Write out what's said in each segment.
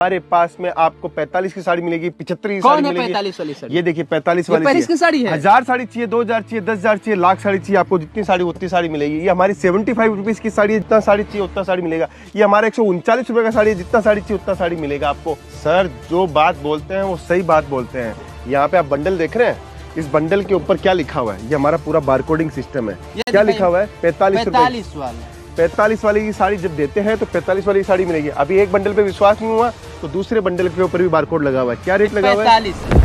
हमारे पास में आपको 45 की साड़ी मिलेगी, 75 की कौन साड़ी है मिलेगी। 45 वाली साड़ी? ये देखिए 45 वाली 45 की साड़ी है। 1000 साड़ी चाहिए, 2000 चाहिए, 10,000 चाहिए, लाख साड़ी चाहिए, आपको जितनी साड़ी उतनी साड़ी मिलेगी। ये हमारी 75 रुपीज की साड़ी है, जितना साड़ी चाहिए उतना साड़ी मिलेगा। ये हमारा 139 रुपए का साड़ी है, जितना साड़ी चाहिए उतना साड़ी मिलेगा आपको। सर जो बात बोलते हैं वो सही बात बोलते हैं। यहाँ पे आप बंडल देख रहे हैं, इस बंडल के ऊपर क्या लिखा हुआ है? ये हमारा पूरा बारकोडिंग सिस्टम है। क्या लिखा हुआ है? 45 45 वाली की साड़ी जब देते हैं तो 45 वाली साड़ी मिलेगी। अभी एक बंडल पे विश्वास नहीं हुआ तो दूसरे बंडल के ऊपर भी बारकोड लगा हुआ है। क्या रेट लगा हुआ है? 45।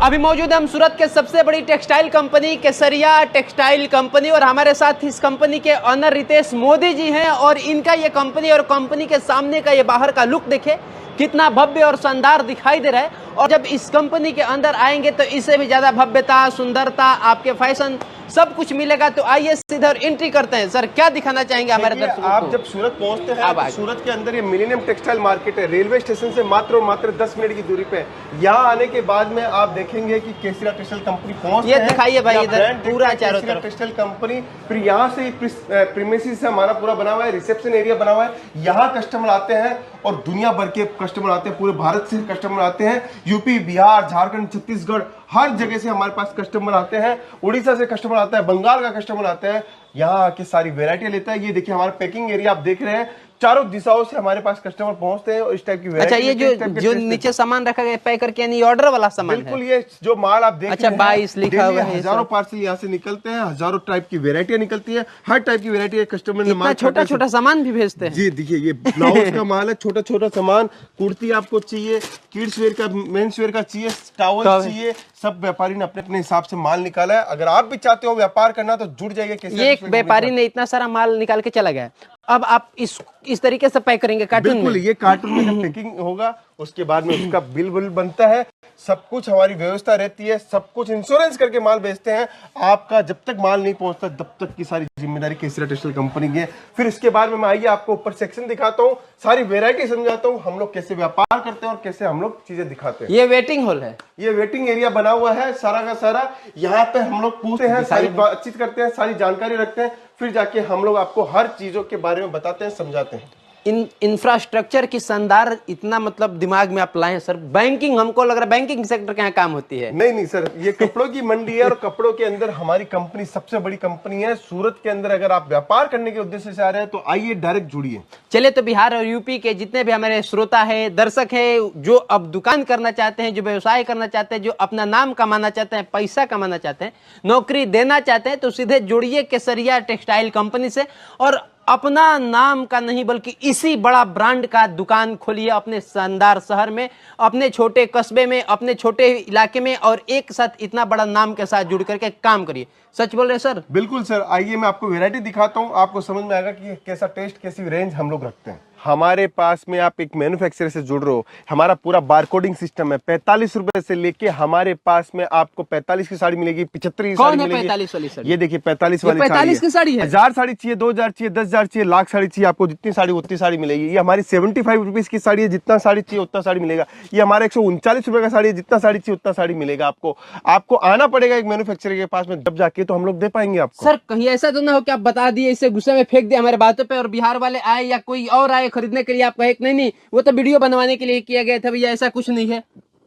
अभी मौजूद है हम सूरत के सबसे बड़ी टेक्सटाइल कंपनी केसरिया टेक्सटाइल कंपनी और हमारे साथ इस कंपनी के ऑनर रितेश मोदी जी हैं। और इनका ये कंपनी और कंपनी के सामने का ये बाहर का लुक देखे कितना भव्य और शानदार दिखाई दे रहा है। और जब इस कंपनी के अंदर आएंगे तो इससे भी ज्यादा भव्यता, सुंदरता, आपके फैशन सब कुछ मिलेगा। तो आइए सीधे एंट्री करते हैं। सर क्या दिखाना चाहेंगे हमारे दर्शकों को? आप जब सूरत पहुंचते हैं तो सूरत के अंदर ये मिलेनियम टेक्सटाइल मार्केट है। रेलवे स्टेशन से मात्र और मात्र 10 मिनट की दूरी पे। यहाँ आने के बाद में आप देखेंगे कि केसरिया टेक्सटाइल कंपनी पहुंचते हैं। ये दिखाइए भाई इधर पूरा चारों तरफ टेक्सटाइल कंपनी। फिर यहाँ से प्रीमिसेस से हमारा पूरा बना हुआ है, रिसेप्शन एरिया बना हुआ है। यहाँ कस्टमर आते हैं और दुनिया भर के कस्टमर आते हैं, पूरे भारत से कस्टमर आते हैं। यूपी, बिहार, झारखंड, छत्तीसगढ़ हर जगह से हमारे पास कस्टमर आते हैं। उड़ीसा से कस्टमर आता है, बंगाल का कस्टमर आता है, यहाँ आके सारी वैरायटी लेता है। ये देखिए हमारा पैकिंग एरिया आप देख रहे हैं, चारों दिशाओं से हमारे पास कस्टमर पहुंचते हैं और इस टाइप की वैरायटी। अच्छा, ये जो नीचे सामान रखा गया पैक करके यानी ऑर्डर वाला सामान है? बिल्कुल, ये जो माल आप देख अच्छा, रहे हैं 22 लिखा हुआ है। हजारों पार्सल यहाँ से निकलते हैं, हजारों टाइप की वैरायटियां निकलती है। हर टाइप की वैरायटी कस्टमर ने माल छोटा छोटा सामान भी भेजते हैं। जी देखिए, ये ब्लाउज का माल है, छोटा छोटा सामान। कुर्ती आपको चाहिए, किड्स वेयर का, मेंस वेयर का चाहिए, टॉवल चाहिए, सब व्यापारी ने अपने अपने हिसाब से माल निकाला है। अगर आप भी चाहते हो व्यापार करना तो जुड़ जाइए। एक व्यापारी ने इतना सारा माल निकाल के चला गया। अब आप इस तरीके से पैक करेंगे कार्टून में? बिल्कुल, ये कार्टून में जब पैकिंग होगा उसके बाद में उसका बिल बनता है। सब कुछ हमारी व्यवस्था रहती है, सब कुछ इंश्योरेंस करके माल बेचते हैं। आपका जब तक माल नहीं पहुंचता तब तक की सारी जिम्मेदारी केसरिया टेक्सटाइल कंपनी की है। फिर इसके बाद में मैं आइए आपको ऊपर सेक्शन दिखाता हूँ, सारी वेरायटी समझाता हूँ, हम लोग कैसे व्यापार करते हैं और कैसे हम लोग चीजें दिखाते हैं। ये वेटिंग हॉल है, ये वेटिंग एरिया बना हुआ है सारा का सारा। यहाँ पे हम लोग पूछते हैं, सारी बातचीत करते हैं, सारी जानकारी रखते हैं, फिर जाके हम लोग आपको हर चीजों के बारे में बताते हैं, समझाते हैं। इंफ्रास्ट्रक्चर की शानदार इतना मतलब दिमाग में आप लाए सर। बैंकिंग, हमको लग रहा है बैंकिंग सेक्टर के यहाँ काम होती है। नहीं सर, ये कपड़ों की मंडी है और कपड़ों के अंदर हमारी कंपनी सबसे बड़ी कंपनी है सूरत के अंदर। अगर आप व्यापार करने के उद्देश्य से आ रहे हैं तो आइए, डायरेक्ट जुड़िए। चलिए, तो बिहार और यूपी के जितने भी हमारे श्रोता है, दर्शक है, जो अब दुकान करना चाहते हैं, जो व्यवसाय करना चाहते हैं, जो अपना नाम कमाना चाहते हैं, पैसा कमाना चाहते हैं, नौकरी देना चाहते हैं, तो सीधे जुड़िए केसरिया टेक्सटाइल कंपनी से और अपना नाम का नहीं बल्कि इसी बड़ा ब्रांड का दुकान खोलिए अपने शानदार शहर में, अपने छोटे कस्बे में, अपने छोटे इलाके में, और एक साथ इतना बड़ा नाम के साथ जुड़ करके काम करिए। सच बोल रहे सर? बिल्कुल सर, आइए मैं आपको वैरायटी दिखाता हूँ, आपको समझ में आएगा कि कैसा टेस्ट, कैसी रेंज हम लोग रखते हैं। हमारे पास में आप एक मैन्युफैक्चरर से जुड़ रहे हो, हमारा पूरा बारकोडिंग सिस्टम है। 45 रुपए से लेके हमारे पास में आपको 45 की साड़ी मिलेगी, 75 की साड़ी मिलेगी। 45 वाली साड़ी? ये देखिए 45 वाली 45 की साड़ी है। 1000 साड़ी चाहिए, 2000 चाहिए, 10,000 चाहिए, लाख साड़ी चाहिए, आपको जितनी साड़ी उतनी साड़ी मिलेगी। ये हमारी 75 रुपीज की साड़ी है, जितना साड़ी चाहिए उतना साड़ी मिलेगा। ये हमारा 139 रुपए का साड़ी है, जितना साड़ी चाहिए उतना साड़ी मिलेगा आपको। आपको आना पड़ेगा एक मैन्युफैक्चरर के पास में, जब जाके तो हम लोग दे पाएंगे आपको। सर कहीं ऐसा तो ना हो कि आप बता दिए, इसे गुस्से में फेंक दिया हमारे बातों पे और बिहार वाले आए या कोई और आए खरीदने के लिए, आप कहे नहीं वो तो वीडियो बनवाने के लिए किया गया था भैया, ऐसा कुछ नहीं है?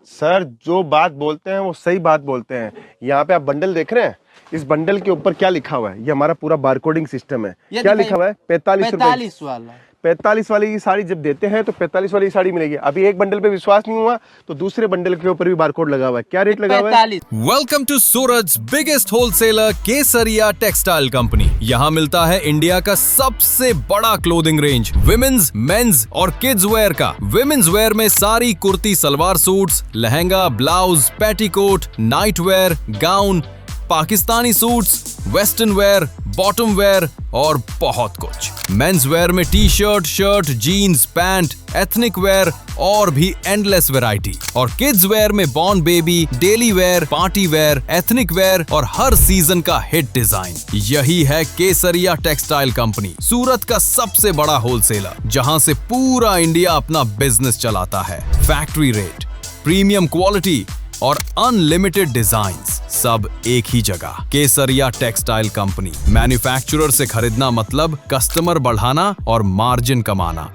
सर जो बात बोलते हैं वो सही बात बोलते हैं। यहाँ पे आप बंडल देख रहे हैं, इस बंडल के ऊपर क्या लिखा हुआ है? ये हमारा पूरा बारकोडिंग सिस्टम है। क्या लिखा हुआ है? 45 वाला। 45 वाली की साड़ी जब देते हैं तो 45 वाली साड़ी मिलेगी। अभी एक बंडल पे विश्वास नहीं हुआ तो दूसरे बंडल के ऊपर भी बारकोड लगा हुआ है। क्या रेट लगा हुआ है? Welcome to Suraj biggest wholesaler Kesariya textile company. यहाँ मिलता है इंडिया का सबसे बड़ा क्लोथिंग रेंज, विमेन्स, मेंस और किड्स वेयर का। विमेन्स वेयर में सारी kurti, salwar suits, lehenga, blouse, petticoat, night wear, gown, Pakistani suits, western wear, bottom wear, और बहुत कुछ। मेंस वेयर में T shirt, shirt, jeans, pant, ethnic wear और भी एंडलेस वैरायटी। और किड्स वेयर में born baby, daily wear, party wear, ethnic wear और हर सीजन का हिट डिजाइन। यही है केसरिया टेक्सटाइल कंपनी, सूरत का सबसे बड़ा होलसेलर, जहां से पूरा इंडिया अपना बिजनेस चलाता है। फैक्ट्री रेट, प्रीमियम क्वालिटी और अनलिमिटेड डिजाइन्स, सब एक ही जगह। केसरिया टेक्सटाइल कंपनी। मैन्युफैक्चरर से खरीदना मतलब कस्टमर बढ़ाना और मार्जिन कमाना।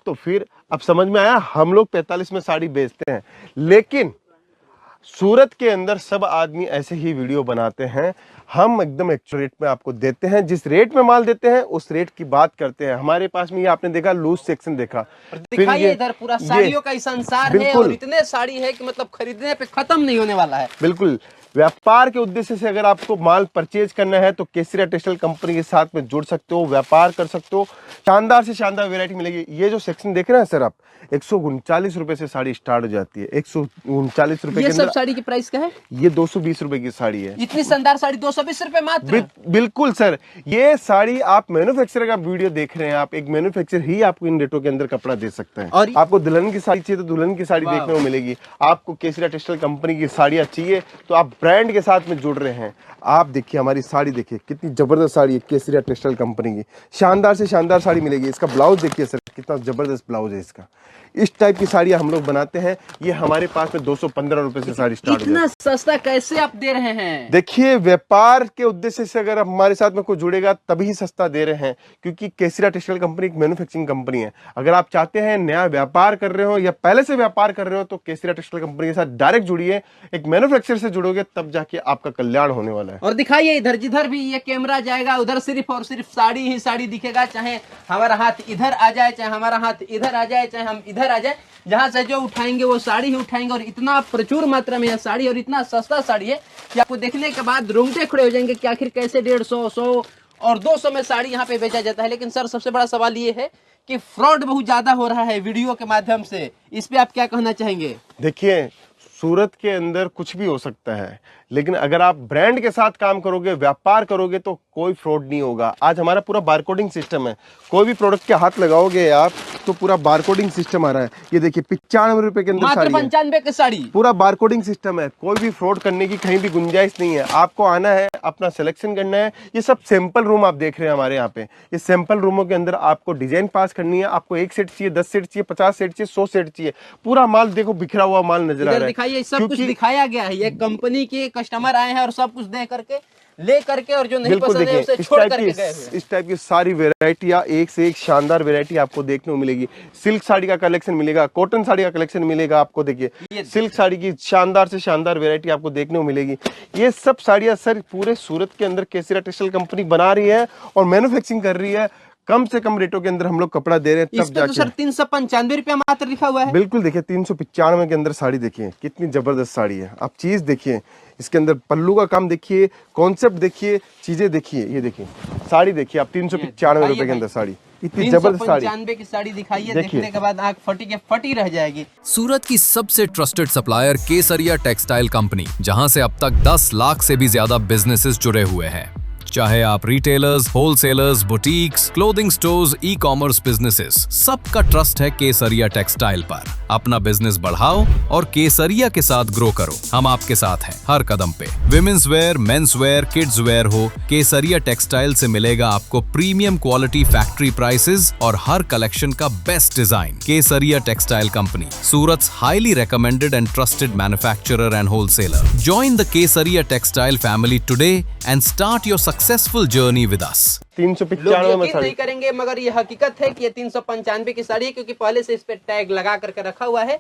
तो फिर अब समझ में आया, हम लोग 45 में साड़ी बेचते हैं, लेकिन सूरत के अंदर सब आदमी ऐसे ही वीडियो बनाते हैं। हम एकदम एक्चुअल रेट में आपको देते हैं, जिस रेट में माल देते हैं उस रेट की बात करते हैं। हमारे पास में ये आपने देखा लूज सेक्शन देखा, दिखाइए इधर पूरा साड़ियों का ही संसार है और इतने साड़ी है कि मतलब खरीदने पे खत्म नहीं होने वाला है। बिल्कुल। व्यापार के उद्देश्य से अगर आपको माल परचेज करना है तो केसरिया टेक्सटाइल कंपनी के साथ में जुड़ सकते हो, व्यापार कर सकते हो। शानदार से शानदार वैरायटी मिलेगी। ये जो सेक्शन देख रहे हैं सर आप, 139 रुपए से साड़ी स्टार्ट हो जाती है। 139 रुपए ये सब साड़ी की प्राइस क्या है? ये 220 रुपए की साड़ी है। इतनी शानदार साड़ी 220 रुपए मात्र? बिल्कुल सर। ये साड़ी आप मैन्युफैक्चरर का वीडियो देख रहे हैं, आप एक मैन्युफैक्चरर ही आपको इन रेटों के अंदर कपड़ा दे सकते हैं। और आपको दुल्हन की साड़ी चाहिए तो दुल्हन की साड़ी देखने को मिलेगी। आपको केसरिया टेक्सटाइल कंपनी की साड़ियाँ चाहिए तो आप ब्रांड के साथ में जुड़ रहे हैं। आप देखिए हमारी साड़ी, देखिए कितनी जबरदस्त साड़ी है केसरिया टेक्सटाइल कंपनी की। शानदार से शानदार साड़ी मिलेगी। इसका ब्लाउज देखिए सर, कितना जबरदस्त ब्लाउज है इसका। इस टाइप की साड़ियाँ हम लोग बनाते हैं। ये हमारे पास में 215 रुपए से साड़ी स्टार्ट हो जाती है। इतना सस्ता कैसे आप दे रहे हैं? देखिए, व्यापार के उद्देश्य से अगर हमारे साथ में कोई जुड़ेगा तभी सस्ता दे रहे हैं, क्योंकि केसरिया टेक्सटाइल कंपनी एक मैन्युफैक्चरिंग कंपनी है। अगर आप चाहते हैं नया व्यापार कर रहे हो या पहले से व्यापार कर रहे हो तो केसरिया टेक्सटाइल कंपनी के साथ डायरेक्ट जुड़िए। एक मैन्युफैक्चरर से जुड़ोगे तब जाके आपका कल्याण होने वाला है। और दिखाइए इधर, जिधर भी ये कैमरा जाएगा उधर सिर्फ और सिर्फ साड़ी ही साड़ी दिखेगा। चाहे हमारा हाथ इधर आ जाए, चाहे हमारा हाथ इधर आ जाए, चाहे हम इधर आ जाए, जहां से जो उठाएंगे वो साड़ी ही उठाएंगे। और इतना प्रचुर मात्रा में यह साड़ी और इतना सस्ता साड़ी है कि आपको देखने के बाद रोंगटे खड़े हो जाएंगे कि आखिर कैसे 150, 100 और 200 में साड़ी यहाँ पे बेचा जाता है। लेकिन सर सबसे बड़ा सवाल ये है कि फ्रॉड बहुत ज्यादा हो रहा है वीडियो के माध्यम से। इस पे आप क्या कहना चाहेंगे? देखिए, सूरत के अंदर कुछ भी हो सकता है, लेकिन अगर आप ब्रांड के साथ काम करोगे, व्यापार करोगे तो कोई फ्रॉड नहीं होगा। आज हमारा पूरा बारकोडिंग सिस्टम है। कोई भी प्रोडक्ट के हाथ लगाओगे आप तो पूरा बारकोडिंग सिस्टम आ रहा है। ये देखिए 95 रुपए के अंदर साड़ी है। 95 की साड़ी, पूरा बारकोडिंग सिस्टम है। कोई भी फ्रॉड करने की कहीं भी गुंजाइश नहीं है। आपको आना है, अपना सिलेक्शन करना है। ये सब सैंपल रूम आप देख रहे हैं हमारे यहाँ पे। ये सैंपल रूमों के अंदर आपको डिजाइन पास करनी है। आपको 1 सेट चाहिए, 10 सेट चाहिए, 50 सेट चाहिए, 100 सेट चाहिए। पूरा माल देखो, बिखरा हुआ माल नजर आ रहा है। दिखाइए, सब कुछ दिखाया गया है। ये कंपनी के कस्टमर आए हैं और सब कुछ दे करके ले करके, और जो नहीं पसंद है उसे छोड़ करके गए हुए। इस टाइप की सारी वेरायटियां, एक से एक शानदार वेरायटी आपको देखने को मिलेगी। सिल्क साड़ी का कलेक्शन मिलेगा, कॉटन साड़ी का कलेक्शन मिलेगा। आपको देखिए सिल्क साड़ी की शानदार से शानदार वेरायटी आपको देखने को मिलेगी। ये सब साड़ियां सर पूरे सूरत के अंदर केसरिया टेक्सटाइल कंपनी बना रही है और मैन्युफैक्चरिंग कर रही है। कम से कम रेटों के अंदर हम लोग कपड़ा दे रहे हैं। तब जाके तो सर 395 रुपया मात्र लिखा हुआ है। बिल्कुल, देखिए 395 के अंदर साड़ी देखिए, कितनी जबरदस्त साड़ी है। आप चीज देखिए, इसके अंदर पल्लू का काम देखिए, कॉन्सेप्ट देखिए, चीजें देखिए। ये देखिए साड़ी देखिए आप, 395 रुपए के अंदर साड़ी, इतनी जबरदस्त साड़ी। 395 की साड़ी दिखाइए, देखने के बाद आंख फटी के फटी रह जाएगी। सूरत की सबसे ट्रस्टेड सप्लायर केसरिया टेक्सटाइल कंपनी, जहां से अब तक 10 लाख से भी ज्यादा बिजनेसेस जुड़े हुए हैं। चाहे आप retailers, wholesalers, boutiques, clothing stores, e commerce businesses, सबका ट्रस्ट है केसरिया टेक्सटाइल पर। अपना बिजनेस बढ़ाओ और केसरिया के साथ ग्रो करो। हम आपके साथ हैं हर कदम पे। Women's wear, men's wear, kids wear हो, केसरिया टेक्सटाइल से मिलेगा आपको प्रीमियम क्वालिटी, फैक्ट्री प्राइसेस और हर कलेक्शन का best design. Kesariya textile company, Surat's highly recommended and trusted manufacturer and wholesaler. Join the Kesariya textile family today and start your successful journey with us. 395 में यकीन नहीं करेंगे, मगर ये हकीकत है कि ये 395 की साड़ी है, क्योंकि पहले से इस पे टैग लगा करके रखा हुआ है।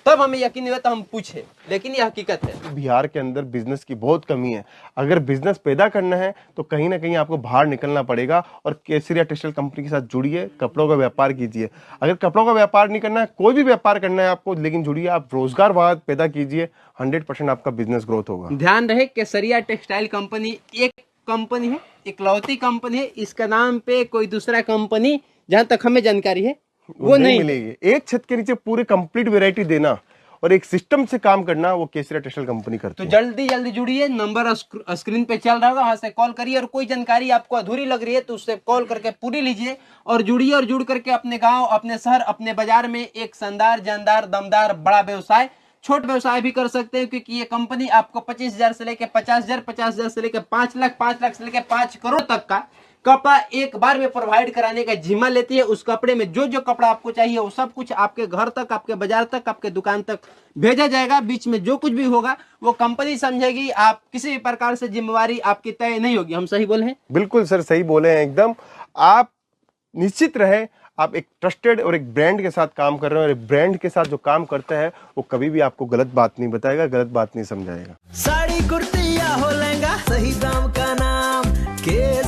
तब हमें यकीन हुआ तो हम पूछे, लेकिन ये हकीकत है। बिहार के अंदर बिजनेस की बहुत कमी है। अगर बिजनेस पैदा करना है तो कहीं ना कहीं आपको बाहर निकलना पड़ेगा और केसरिया टेक्सटाइल कंपनी के साथ जुड़िए, कपड़ों का व्यापार कीजिए। अगर कपड़ों का व्यापार नहीं करना है, कोई भी व्यापार करना है आपको, लेकिन जुड़िए, आप रोजगार वहां पैदा कीजिए, 100% आपका बिजनेस ग्रोथ होगा। ध्यान रहे, केसरिया टेक्सटाइल कंपनी एक कंपनी है, इकलौती कंपनी है। इसका नाम पे कोई दूसरा कंपनी, जहां तक हमें जानकारी है, वो नहीं मिलेगी। एक छत के नीचे पूरी कंप्लीट वैरायटी देना और एक सिस्टम से काम करना वो केसरिया टेक्सटाइल कंपनी करती तो है। जल्दी जल्दी जुड़िए, नंबर स्क्रीन पे चल रहा होगा, वहां से कॉल करिए। और कोई जानकारी आपको अधूरी लग रही है तो उससे कॉल करके पूरी लीजिए और जुड़िए। और जुड़ करके अपने गांव, अपने शहर, अपने बाजार में एक शानदार, जानदार, दमदार बड़ा व्यवसाय, छोट व्यवसाय भी कर सकते हैं, क्योंकि ये कंपनी आपको 25,000 से लेकर 50,000, 50,000 से लेकर 5 लाख, 5 लाख से लेकर 5 करोड़ तक का कपड़ा एक बार में प्रोवाइड कराने का जिम्मा लेती है। उस कपड़े में जो जो कपड़ा आपको चाहिए वो सब कुछ आपके घर तक, आपके बाजार तक, आपके दुकान तक भेजा जाएगा। बीच में जो कुछ भी होगा वो कंपनी समझेगी, आप किसी भी प्रकार से जिम्मेवारी आपकी तय नहीं होगी। हम सही बोले हैं? बिल्कुल सर, सही बोले हैं एकदम। आप निश्चित रहे, आप एक ट्रस्टेड और एक ब्रांड के साथ काम कर रहे हैं, और एक ब्रांड के साथ जो काम करता है वो कभी भी आपको गलत बात नहीं बताएगा, गलत बात नहीं समझाएगा। साड़ी कुर्ती या हो लहंगा, सही दाम का नाम के